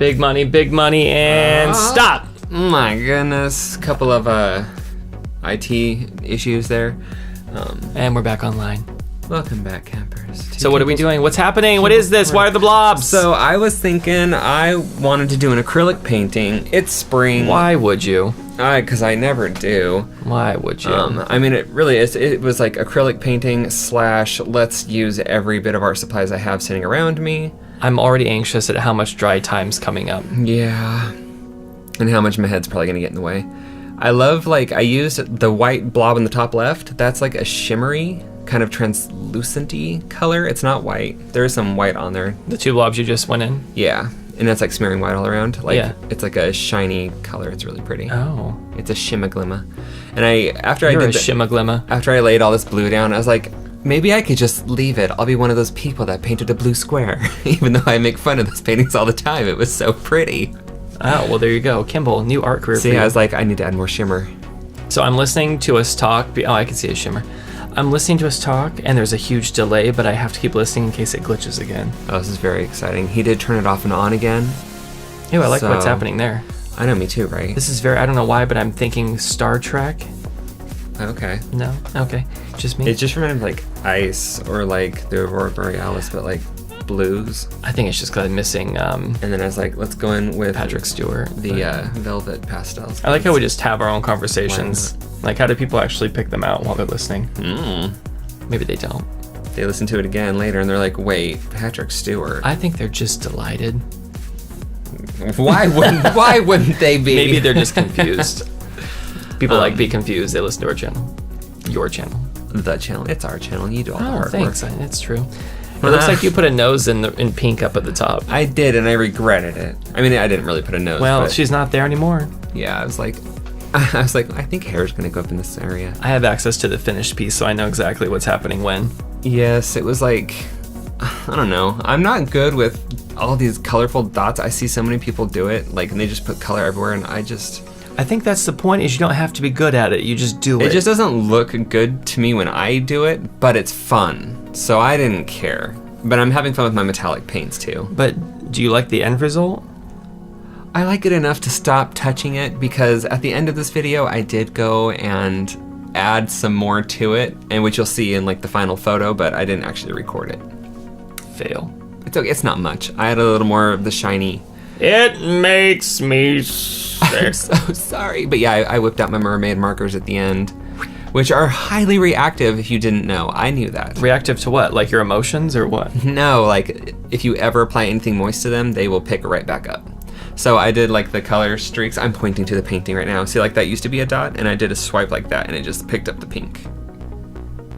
Big money, and stop. My goodness. Couple of IT issues there. And we're back online. Welcome back, campers. So what are we doing? What's happening? What is this? Why are the blobs? So I was thinking I wanted to do an acrylic painting. It's spring. Why would you? Because I never do. Why would you? I mean, it really is. It was like acrylic painting / let's use every bit of art supplies I have sitting around me. I'm already anxious at how much dry time's coming up. Yeah. And how much my head's probably going to get in the way. I love, like, I used the white blob on the top left. That's like a shimmery, kind of translucent-y color. It's not white. There is some white on there. The 2 blobs you just went in? Yeah. And that's like smearing white all around. Like, yeah. It's like a shiny color. It's really pretty. Oh. It's a shimaglimma. And after I laid all this blue down, I was like, maybe I could just leave it. I'll be one of those people that painted a blue square. Even though I make fun of those paintings all the time. It was so pretty. Oh, well, there you go. Kimball, new art career for you. I was like, I need to add more shimmer. So I'm listening to us talk. Oh, I can see a shimmer. I'm listening to us talk, and there's a huge delay, but I have to keep listening in case it glitches again. Oh, this is very exciting. He did turn it off and on again. Ew, I like what's happening there. I know, me too, right? This is I don't know why, but I'm thinking Star Trek. Okay. No? Okay. Just me? It just reminded like ice or like the Aurora Borealis, but like blues. I think it's just because I'm missing... and then I was like, let's go in with... Patrick Stewart. The velvet pastels. I like how we just have our own conversations. Like, how do people actually pick them out while they're listening? Maybe they don't. They listen to it again later and they're like, wait, Patrick Stewart. I think they're just delighted. Why wouldn't they be? Maybe they're just confused. People be confused. They listen to our channel. Your channel. The channel. It's our channel. You do all the hard thanks. work. It's true. It looks like you put a nose in pink up at the top. I did, and I regretted it. I mean, I didn't really put a nose. Well, but she's not there anymore. Yeah, I was like, I think hair's gonna go up in this area. I have access to the finished piece, so I know exactly what's happening when. Yes, it was like, I don't know. I'm not good with all these colorful dots. I see so many people do it, like, and they just put color everywhere, and I think that's the point, is you don't have to be good at it. You just do it. It just doesn't look good to me when I do it, but it's fun. So I didn't care. But I'm having fun with my metallic paints too. But do you like the end result? I like it enough to stop touching it because at the end of this video, I did go and add some more to it, and which you'll see in like the final photo, but I didn't actually record it. Fail. It's okay, it's not much. I had a little more of the shiny. It makes me sick. I'm so sorry. But yeah, I whipped out my Mermaid markers at the end, which are highly reactive if you didn't know. I knew that. Reactive to what? Like your emotions or what? No, like if you ever apply anything moist to them, they will pick it right back up. So I did like the color streaks. I'm pointing to the painting right now. See, like that used to be a dot, and I did a swipe like that, and it just picked up the pink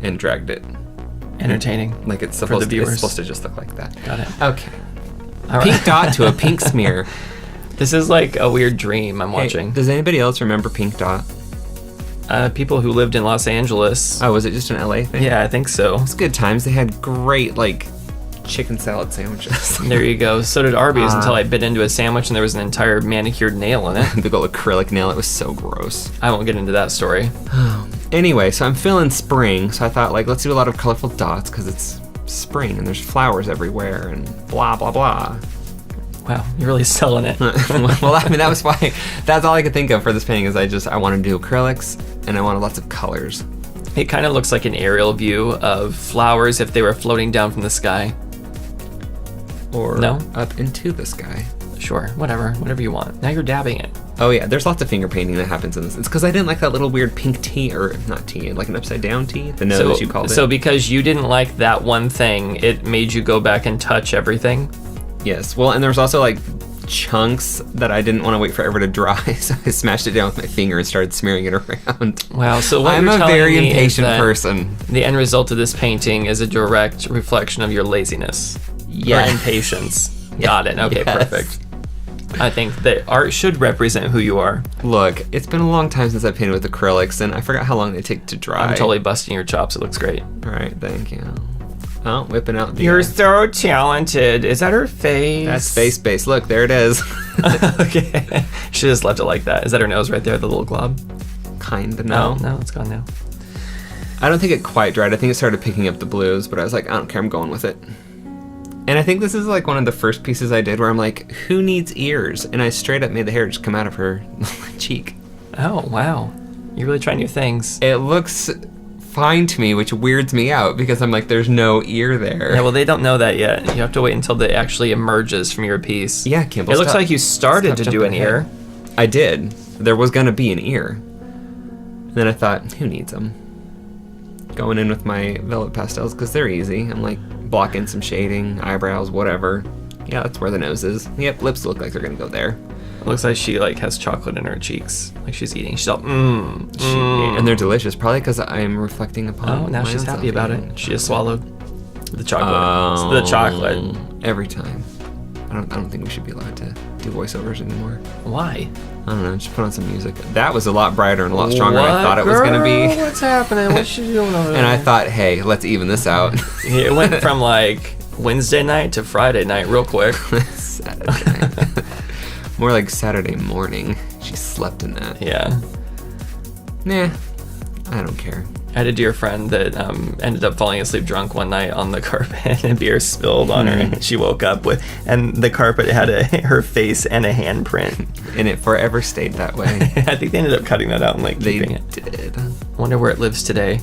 and dragged it. Entertaining. Like it's supposed to just look like that. Got it. Okay. All pink right. dot to a pink smear. This is like a weird dream I'm watching. Does anybody else remember Pink Dot? People who lived in Los Angeles. Oh, was it just an LA thing? Yeah, I think so. It's good times. They had great, like, chicken salad sandwiches. There you go. So did Arby's until I bit into a sandwich and there was an entire manicured nail in it. The gold acrylic nail. It was so gross. I won't get into that story. Anyway, so I'm feeling spring, so I thought, like, let's do a lot of colorful dots because it's spring and there's flowers everywhere and blah, blah, blah. Wow, you're really selling it. Well, I mean, that was why. That's all I could think of for this painting is I wanted to do acrylics and I wanted lots of colors. It kind of looks like an aerial view of flowers if they were floating down from the sky. Or no? Up into the sky. Sure, whatever you want. Now you're dabbing it. Oh yeah, there's lots of finger painting that happens in this. It's because I didn't like that little weird pink T, or not T, like an upside down T. The nose you called it. So because you didn't like that one thing, it made you go back and touch everything? Yes, well, and there's also like chunks that I didn't want to wait forever to dry, so I smashed it down with my finger and started smearing it around. Wow, so what I'm you're a telling very me impatient is that person. The end result of this painting is a direct reflection of your laziness. Yeah. Or impatience. Got it. Okay, yes. Perfect. I think that art should represent who you are. Look, it's been a long time since I painted with acrylics, and I forgot how long they take to dry. I'm totally busting your chops. It looks great. All right, thank you. Oh, whipping out the... You're so talented. Is that her face? That's face base. Look, there it is. Okay. She just left it like that. Is that her nose right there, the little glob? Kinda, no. No, it's gone now. I don't think it quite dried. I think it started picking up the blues, but I was like, I don't care. I'm going with it. And I think this is like one of the first pieces I did where I'm like, who needs ears? And I straight up made the hair just come out of her cheek. Oh, wow. You're really trying new things. It looks fine to me, which weirds me out because I'm like, there's no ear there. Yeah, well, they don't know that yet. You have to wait until it actually emerges from your piece. Yeah, Kimball. It looks like you started to do an ear. I did. There was going to be an ear. And then I thought, who needs them? Going in with my velvet pastels because they're easy. I'm like blocking some shading, eyebrows, whatever. Yeah, that's where the nose is. Yep, lips look like they're going to go there. It looks like she like has chocolate in her cheeks, like she's eating. She's all, And they're delicious, probably because I'm reflecting upon. Oh, now my she's own happy about self-eating. it. She just swallowed the chocolate. The chocolate. Every time. I don't think we should be allowed to do voiceovers anymore. Why? I don't know. Just put on some music. That was a lot brighter and a lot stronger than I thought it was going to be. What's happening? What's she doing over there? And I thought, hey, let's even this out. It went from like Wednesday night to Friday night real quick. Saturday night. More like Saturday morning. She slept in that. Yeah. Nah, I don't care. I had a dear friend that ended up falling asleep drunk one night on the carpet and beer spilled on her and she woke up with, and the carpet had her face and a handprint. And it forever stayed that way. I think they ended up cutting that out and like keeping it. Did. I wonder where it lives today.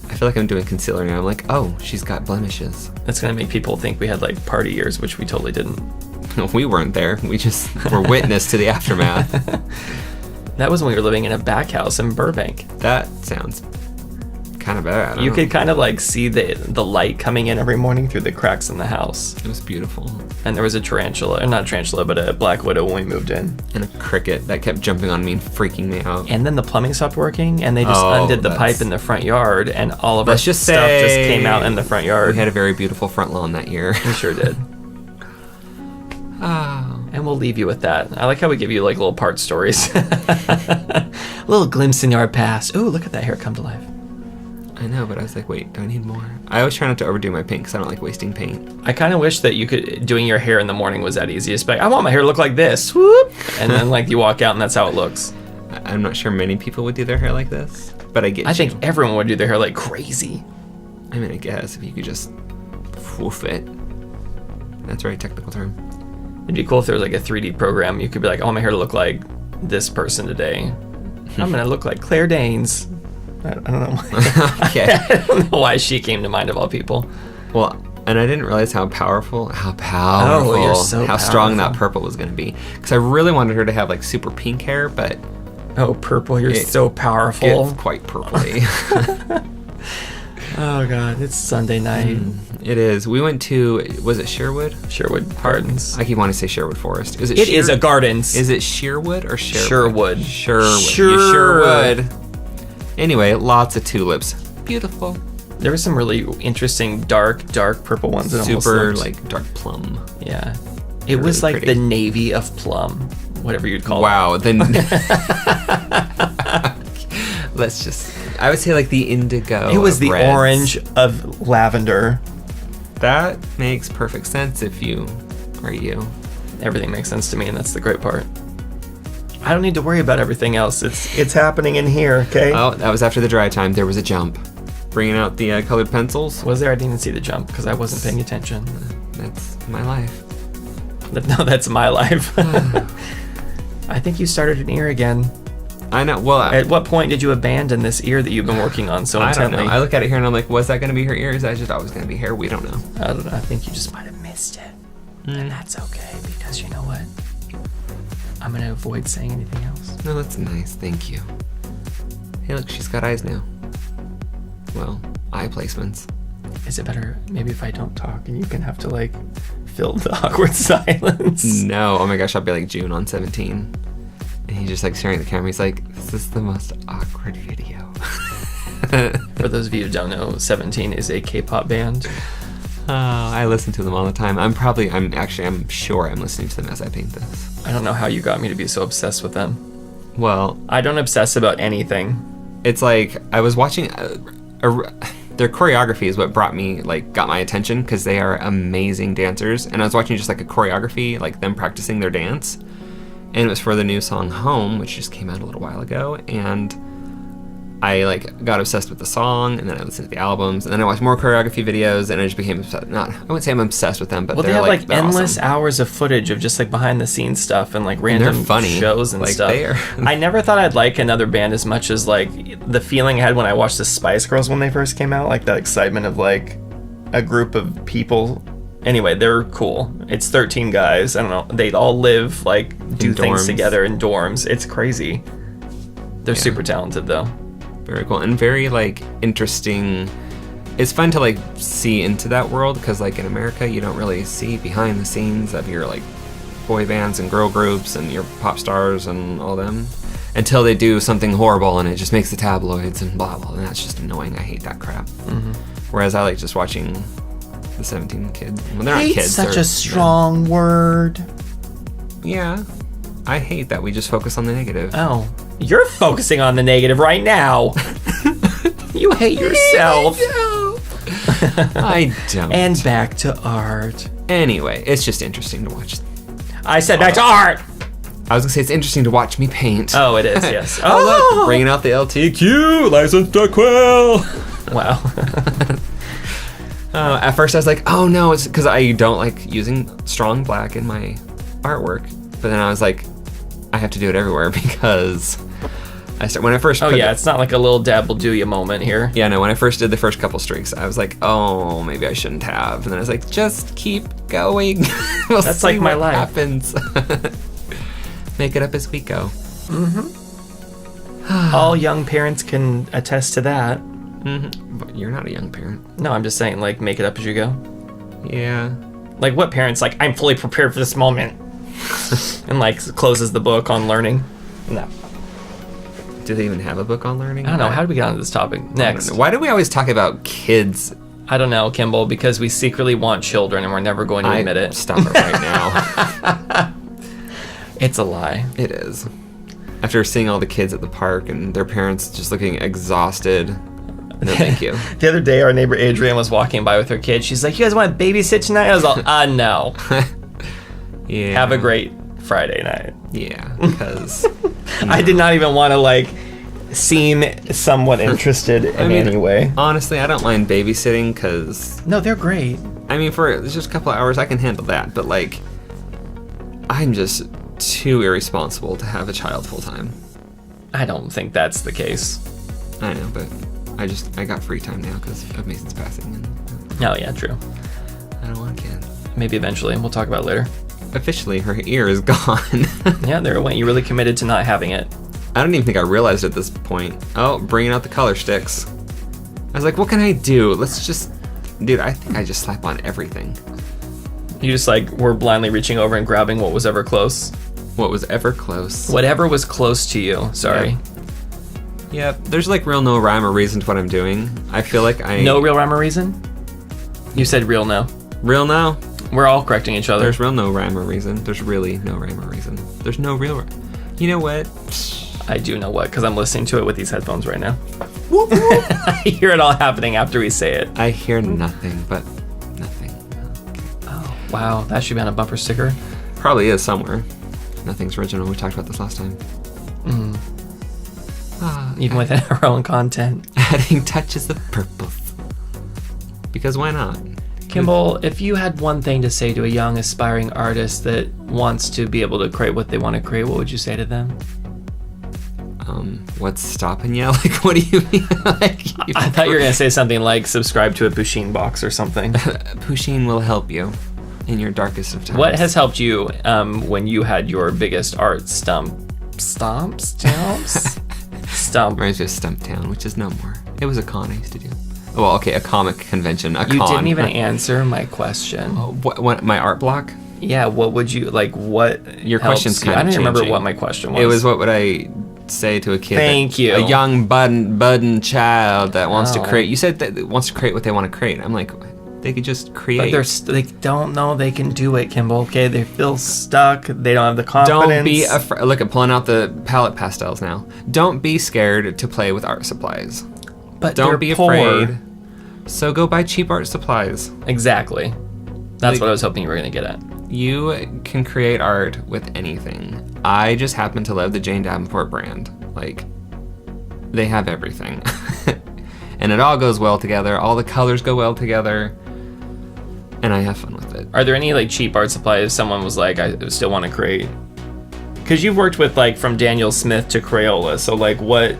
I feel like I'm doing concealer now. I'm like, oh, she's got blemishes. That's gonna make people think we had like party years, which we totally didn't. We weren't there. We just were witness to the aftermath. That was when we were living in a back house in Burbank. That sounds kind of bad. You could kind of like see the light coming in every morning through the cracks in the house. It was beautiful. And there was a tarantula, or not a tarantula, but a black widow when we moved in. And a cricket that kept jumping on me and freaking me out. And then the plumbing stopped working, and they just undid the pipe in the front yard, and all of our stuff just came out in the front yard. We had a very beautiful front lawn that year. We sure did. And we'll leave you with that. I like how we give you like little part stories. A little glimpse into our past. Ooh, look at that hair come to life. I know, but I was like, wait, do I need more? I always try not to overdo my paint because I don't like wasting paint. I kind of wish that you could, doing your hair in the morning was that easy. It's like, I want my hair to look like this. Whoop. And then like you walk out and that's how it looks. I'm not sure many people would do their hair like this, but I get I think everyone would do their hair like crazy. I mean, I guess if you could just woof it. That's a very technical term. It'd be cool if there was like a 3D program. You could be like, I want my hair to look like this person today. I'm going to look like Claire Danes. I don't know why. Okay. I don't know why she came to mind of all people. Well, and I didn't realize how powerful, how you're so strong that purple was going to be. Because I really wanted her to have like super pink hair, but... Oh, purple, you're so powerful. It's quite purpley. Oh, God, it's Sunday night. It is. We went to, was it Sherwood? Sherwood Gardens. I keep wanting to say Sherwood Forest. Is it? It is a gardens. Is it Sherwood or Sherwood? Sherwood. Sherwood. Anyway, lots of tulips. Beautiful. There were some really interesting dark purple ones. That Super like dark plum. Yeah. It was really like pretty. The navy of plum, whatever you'd call it. Wow. Then let's just. I would say like the indigo. It was the reds. orange of lavender. That makes perfect sense if you are you. Everything makes sense to me, and that's the great part. I don't need to worry about everything else. It's happening in here, okay? Oh, that was after the dry time. There was a jump. Bringing out the colored pencils. Was there? I didn't even see the jump because I wasn't paying attention. That's my life. No, that's my life. I think you started an ear again. I know. Well, at what point did you abandon this ear that you've been working on so intently? I don't know. I look at it here and I'm like, was that going to be her ear? Is that just always going to be hair? We don't know. I don't know. I think you just might have missed it. And that's okay because you know what? I'm going to avoid saying anything else. No, that's nice. Thank you. Hey, look, she's got eyes now. Well, eye placements. Is it better maybe if I don't talk and you can have to like fill the awkward silence? No. Oh my gosh, I'll be like June on 17. And he's just like staring at the camera. He's like, this is the most awkward video. For those of you who don't know, 17 is a K-pop band. I listen to them all the time. I'm sure I'm listening to them as I paint this. I don't know how you got me to be so obsessed with them. Well, I don't obsess about anything. It's like I was watching their choreography is what got my attention because they are amazing dancers. And I was watching just like a choreography, like them practicing their dance. And it was for the new song Home, which just came out a little while ago. And I like got obsessed with the song, and then I listened to the albums, and then I watched more choreography videos, and I just became obsessed. I wouldn't say I'm obsessed with them, but they have like endless awesome. hours of footage of just like behind the scenes stuff and like random they're funny. shows and Like, stuff. they are. I never thought I'd like another band as much as like the feeling I had when I watched the Spice Girls when they first came out, like that excitement of like a group of people. Anyway, they're cool. It's 13 guys. I don't know. They all live like do things together in dorms. It's crazy. They're super talented though. Very cool and very like interesting. It's fun to like see into that world because like in America you don't really see behind the scenes of your like boy bands and girl groups and your pop stars and all them until they do something horrible and it just makes the tabloids and blah blah, and that's just annoying. I hate that crap. Whereas I like just watching the 17 kids. Well, they're not kids. Such a strong word. Yeah, I hate that we just focus on the negative. Oh, you're focusing on the negative right now. You hate yourself. I don't. And back to art. Anyway, it's just interesting to watch. I said back to art. I was gonna say it's interesting to watch me paint. Oh, it is. Yes. Oh, look, bringing out the LTQ license to quill. Wow. At first I was like, oh no, it's because I don't like using strong black in my artwork. But then I was like, I have to do it everywhere because when I first it's not like a little dab will do you moment here. Yeah, no, when I first did the first couple streaks, I was like, oh, maybe I shouldn't have. And then I was like, just keep going. That's like my life. Happens. Make it up as we go. All young parents can attest to that. But you're not a young parent. No, I'm just saying, like, make it up as you go. Yeah. Like, what parent's like, I'm fully prepared for this moment, and like closes the book on learning? No. Do they even have a book on learning? I don't know. How did we get onto this topic? Next. Why do we always talk about kids? I don't know, Kimball, because we secretly want children and we're never going to admit it. Stop it right now. It's a lie. It is. After seeing all the kids at the park and their parents just looking exhausted. No, thank you. The other day, our neighbor Adrienne was walking by with her kid. She's like, you guys want to babysit tonight? I was like, no. Yeah. Have a great Friday night. Yeah, because... I did not even want to, like, seem somewhat interested in any way. Honestly, I don't mind babysitting because... No, they're great. I mean, for just a couple of hours, I can handle that. But, like, I'm just too irresponsible to have a child full-time. I don't think that's the case. I know, but I got free time now because of Mason's passing. And Oh, yeah, true. I don't want a kid. Maybe eventually. We'll talk about it later. Officially, her ear is gone. Yeah, there it went. You really committed to not having it. I don't even think I realized at this point. Oh, bringing out the Colorsticks. I was like, what can I do? Let's just... Dude, I think I just slap on everything. You just, like, were blindly reaching over and grabbing what was ever close. What was ever close. Whatever was close to you. Sorry. Yeah, there's, like, real no rhyme or reason to what I'm doing. I feel like I... No real rhyme or reason? You said real no. Real no? We're all correcting each other. There's real no rhyme or reason. There's really no rhyme or reason. There's no real... You know what? I do know what, because I'm listening to it with these headphones right now. Whoop, whoop. I hear it all happening after we say it. I hear nothing but nothing. Oh, wow. That should be on a bumper sticker. Probably is somewhere. Nothing's original. We talked about this last time. Even within our own content. Adding touches of purple. Because why not? Kimball, if you had one thing to say to a young aspiring artist that wants to be able to create what they want to create, what would you say to them? What's stopping you? Like, what do you mean? Like, I thought you were going to say something like subscribe to a Pusheen box or something. Pusheen will help you in your darkest of times. What has helped you when you had your biggest art stump? Stumps? Stump. Reminds me of Stumptown, which is no more. It was a con I used to do. Well, okay, a comic convention. You didn't even answer my question. What my art block? Yeah, what would you, like, what your question's kind of I don't remember changing. what my question was. It was, what would I say to a kid? Thank you. A young budding child that wants to create. You said that wants to create what they want to create. I'm like, they could just create. But they don't know they can do it, Kimball. Okay, they feel stuck. They don't have the confidence. Don't be afraid. Look at pulling out the palette pastels now. Don't be scared to play with art supplies. But don't be poor. afraid. So go buy cheap art supplies. Exactly. That's what I was hoping you were going to get at. You can create art with anything. I just happen to love the Jane Davenport brand. Like, They have everything. And it all goes well together. All the colors go well together. And I have fun with it. Are there any like cheap art supplies if someone was like, I still want to create? Because you've worked with like from Daniel Smith to Crayola, so like what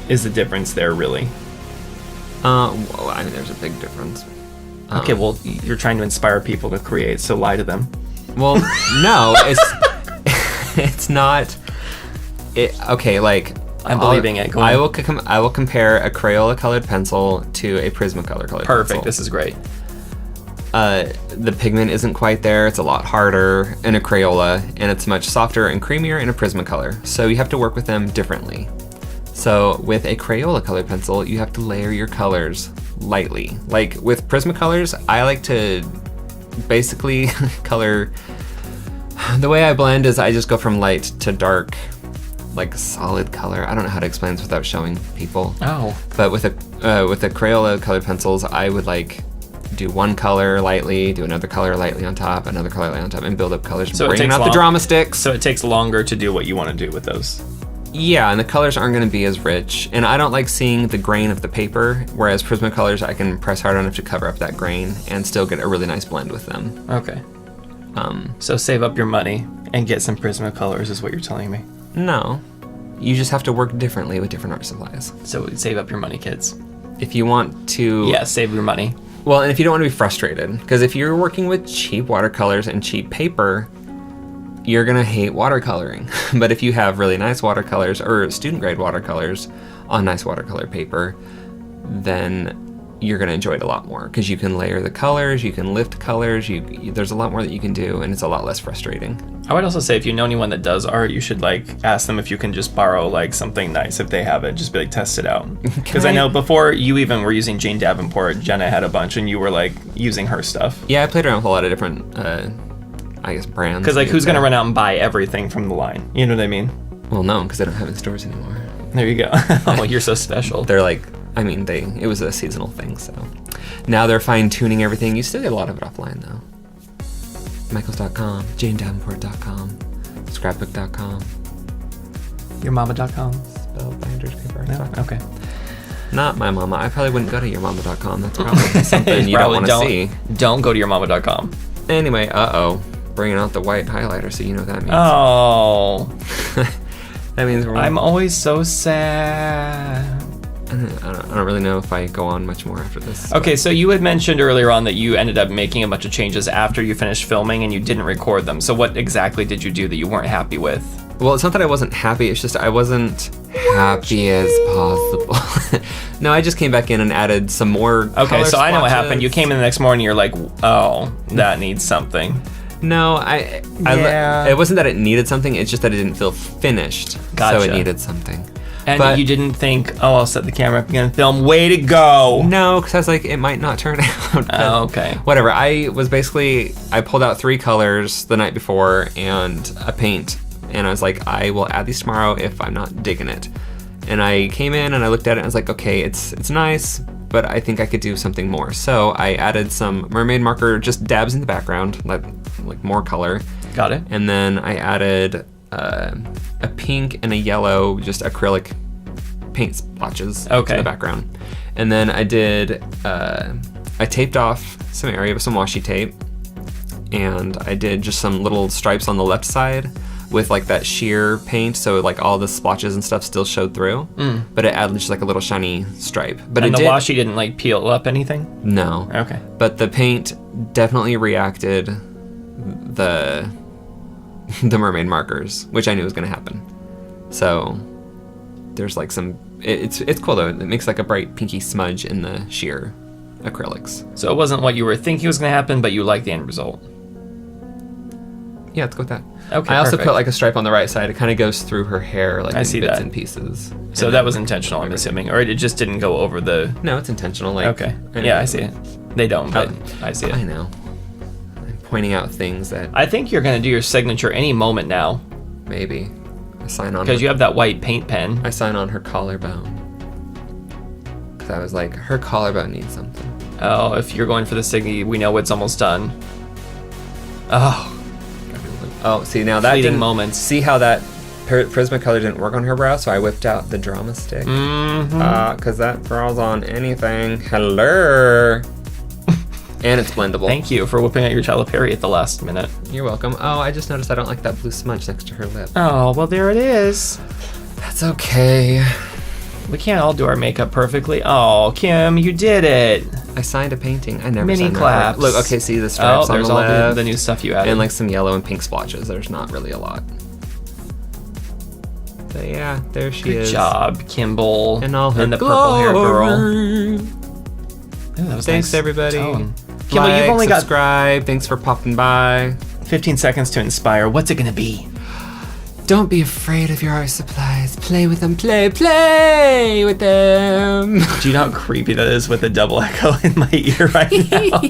is the difference there really? Well, I mean, there's a big difference. Okay, well, you're trying to inspire people to create, so lie to them. Well, no, it's not. Okay, like I'm believing it. Go on. I will compare a Crayola colored pencil to a Prismacolor colored pencil. Perfect. This is great. The pigment isn't quite there. It's a lot harder in a Crayola, and it's much softer and creamier in a Prismacolor. So you have to work with them differently. So with a Crayola colored pencil, you have to layer your colors lightly. Like with Prismacolors, I like to basically color. The way I blend is I just go from light to dark, like solid color. I don't know how to explain this without showing people. Oh. But with the Crayola colored pencils, I would like do one color lightly, do another color lightly on top, another color lightly on top, and build up colors. So bringing out the drama sticks. So it takes longer to do what you want to do with those. Yeah, and the colors aren't going to be as rich. And I don't like seeing the grain of the paper, whereas Prismacolors, I can press hard enough to cover up that grain and still get a really nice blend with them. Okay. So save up your money and get some Prismacolors is what you're telling me. No. You just have to work differently with different art supplies. So save up your money, kids. If you want to... Yeah, save your money. Well, and if you don't want to be frustrated, because if you're working with cheap watercolors and cheap paper, you're going to hate watercoloring. But if you have really nice watercolors or student grade watercolors on nice watercolor paper, then you're going to enjoy it a lot more because you can layer the colors, you can lift colors, there's a lot more that you can do, and it's a lot less frustrating. I would also say if you know anyone that does art, you should like ask them if you can just borrow like something nice if they have it. Just be like, test it out. Because I know before you even were using Jane Davenport, Jenna had a bunch and you were like using her stuff. Yeah, I played around with a lot of different, I guess, brands. Because like who's going to run out and buy everything from the line? You know what I mean? Well, no, because they don't have it in stores anymore. There you go. Oh, you're so special. They're like, I mean, it was a seasonal thing, so. Now they're fine-tuning everything. You still get a lot of it offline, though. Michaels.com, JaneDavenport.com, Scrapbook.com. YourMama.com. Spellbinders, paper. No? Okay. Not my mama. I probably wouldn't go to YourMama.com. That's probably something you don't want to see. Don't go to YourMama.com. Anyway, bringing out the white highlighter so you know what that means. Oh. That means I'm always so sad. I don't really know if I go on much more after this. Okay, so you had mentioned earlier on that you ended up making a bunch of changes after you finished filming and you didn't record them. So what exactly did you do that you weren't happy with? Well, it's not that I wasn't happy, it's just I wasn't happy as possible. No, I just came back in and added some more Okay, so I know what swatches. happened. You came in the next morning, you're like, oh, that needs something. No, it wasn't that it needed something, it's just that it didn't feel finished. Gotcha. So it needed something. And you didn't think, oh, I'll set the camera up again and film. Way to go! No, because I was like, it might not turn out. Oh, okay. Whatever. I pulled out 3 colors the night before and a paint. And I was like, I will add these tomorrow if I'm not digging it. And I came in and I looked at it and I was like, okay, it's nice, but I think I could do something more. So I added some Mermaid marker, just dabs in the background, like more color. Got it. And then I added a pink and a yellow, just acrylic paint splotches to the background. And then I did, I taped off some area with some washi tape, and I did just some little stripes on the left side with like that sheer paint, so like all the splotches and stuff still showed through, but it added just like a little shiny stripe. But and the washi didn't like peel up anything? No. Okay. But the paint definitely reacted the Mermaid markers, which I knew was going to happen. So there's like some, it's cool though. It makes like a bright pinky smudge in the sheer acrylics. So it wasn't what you were thinking was going to happen, but you like the end result. Yeah, let's go with that. Okay, I also perfect. put like a stripe on the right side. It kind of goes through her hair, like I in see bits that. and pieces. So And that then- was intentional, I'm assuming, or it just didn't go over the... No, it's intentional. Like, Okay. Yeah, I see it. They don't, but I see I it. know. I'm pointing out things that I think you're going to do your signature any moment now, maybe I sign on. because you have that white paint pen. I sign on her collarbone. Because I was like, her collarbone needs something. Oh, if you're going for the Siggy, we know it's almost done. Oh, Oh, see now that fleeting didn't, moments. See how that Prismacolor didn't work on her brow, so I whipped out the Drama Stick. Because that draws on anything. Hello. And it's blendable. Thank you for whipping out your Calipari at the last minute. You're welcome. Oh, I just noticed I don't like that blue smudge next to her lip. Oh, well, there it is. That's okay. We can't all do our makeup perfectly. Oh, Kim, you did it. I signed a painting. I never Mini signed claps. Look, okay, see the stripes on there's the all left. the new stuff you added. And like some yellow and pink splotches. There's not really a lot. But yeah, there she is. Good job, Kimball. And all her the purple hair girl. glory. Ooh, that was Thanks, nice everybody. tone. Kimball, Like, you've only got subscribe. Thanks for popping by. 15 seconds to inspire. What's it gonna be? Don't be afraid of your art supplies. Play with them. Play with them. Do you know how creepy that is with a double echo in my ear right now?